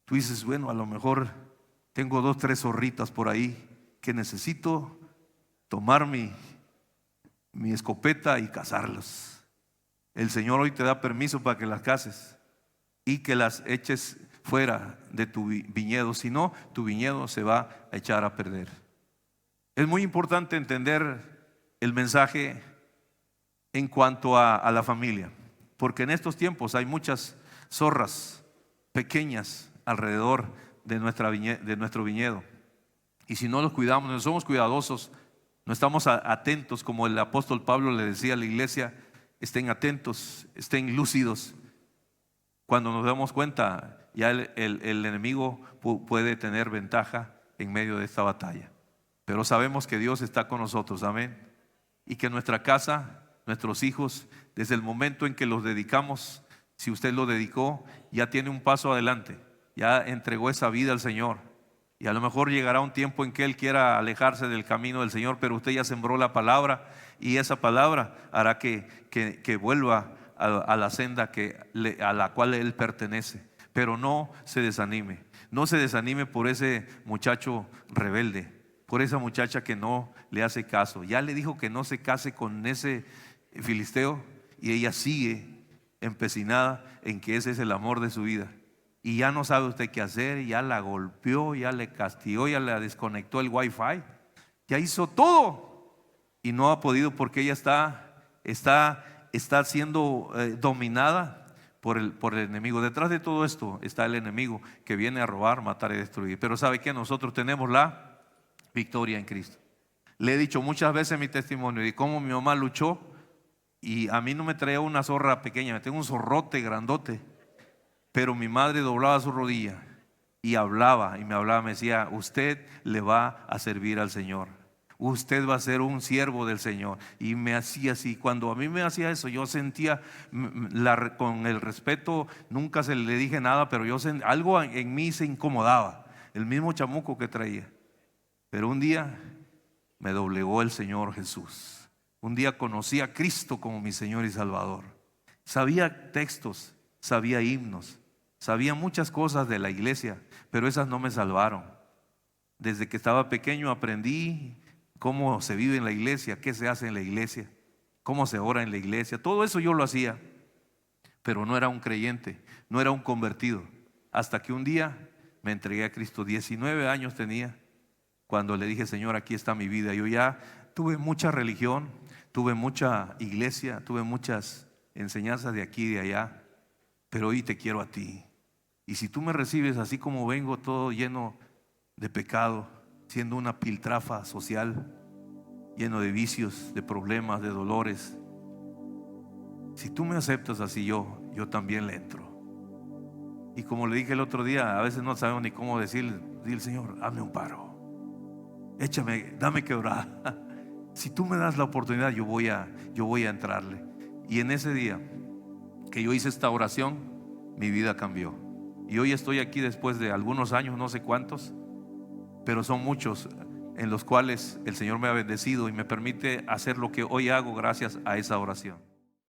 Tú dices, bueno, a lo mejor tengo 2, 3 zorritas por ahí que necesito tomar mi escopeta y cazarlos. El Señor hoy te da permiso para que las cases y que las eches fuera de tu viñedo. Si no, tu viñedo se va a echar a perder. Es muy importante entender el mensaje en cuanto a la familia, porque en estos tiempos hay muchas zorras pequeñas alrededor de nuestro viñedo. Y si no los cuidamos, no somos cuidadosos, no estamos atentos, como el apóstol Pablo le decía a la iglesia, estén atentos, estén lúcidos. Cuando nos damos cuenta, ya el enemigo puede tener ventaja en medio de esta batalla. Pero sabemos que Dios está con nosotros, amén. Y que nuestra casa, nuestros hijos, desde el momento en que los dedicamos, si usted lo dedicó, ya tiene un paso adelante, ya entregó esa vida al Señor. Y a lo mejor llegará un tiempo en que Él quiera alejarse del camino del Señor, pero usted ya sembró la palabra, y esa palabra hará que vuelva a la senda a la cual Él pertenece. Pero no se desanime, no se desanime por ese muchacho rebelde, por esa muchacha que no le hace caso. Ya le dijo que no se case con ese filisteo, y ella sigue empecinada en que ese es el amor de su vida. Y ya no sabe usted qué hacer, ya la golpeó, ya le castigó, ya le desconectó el wifi, ya hizo todo y no ha podido, porque ella está siendo dominada por el enemigo. Detrás de todo esto está el enemigo que viene a robar, matar y destruir. Pero ¿sabe qué? Nosotros tenemos la victoria en Cristo. Le he dicho muchas veces mi testimonio de cómo mi mamá luchó, y a mí no me traía una zorra pequeña, me tengo un zorrote grandote. Pero mi madre doblaba su rodilla y hablaba, y me hablaba, me decía, usted le va a servir al Señor, usted va a ser un siervo del Señor. Y me hacía así. Cuando a mí me hacía eso, yo sentía, con el respeto, nunca se le dije nada, pero algo en mí se incomodaba, el mismo chamuco que traía. Pero un día me doblegó el Señor Jesús. Un día conocí a Cristo como mi Señor y Salvador. Sabía textos, sabía himnos, sabía muchas cosas de la iglesia, pero esas no me salvaron. Desde que estaba pequeño aprendí cómo se vive en la iglesia, qué se hace en la iglesia, cómo se ora en la iglesia. Todo eso yo lo hacía, pero no era un creyente, no era un convertido. Hasta que un día me entregué a Cristo. 19 años tenía, cuando le dije, Señor, aquí está mi vida. Yo ya tuve mucha religión, tuve mucha iglesia, tuve muchas enseñanzas de aquí y de allá, pero hoy te quiero a ti. Y si tú me recibes así como vengo, todo lleno de pecado, siendo una piltrafa social, lleno de vicios, de problemas, de dolores, si tú me aceptas así, yo también le entro. Y como le dije el otro día, a veces no sabemos ni cómo decirle, dile, Señor, hazme un paro, échame, dame que orar. Si tú me das la oportunidad, yo voy a entrarle. Y en ese día que yo hice esta oración, mi vida cambió. Y hoy estoy aquí después de algunos años, no sé cuántos, pero son muchos en los cuales el Señor me ha bendecido y me permite hacer lo que hoy hago gracias a esa oración.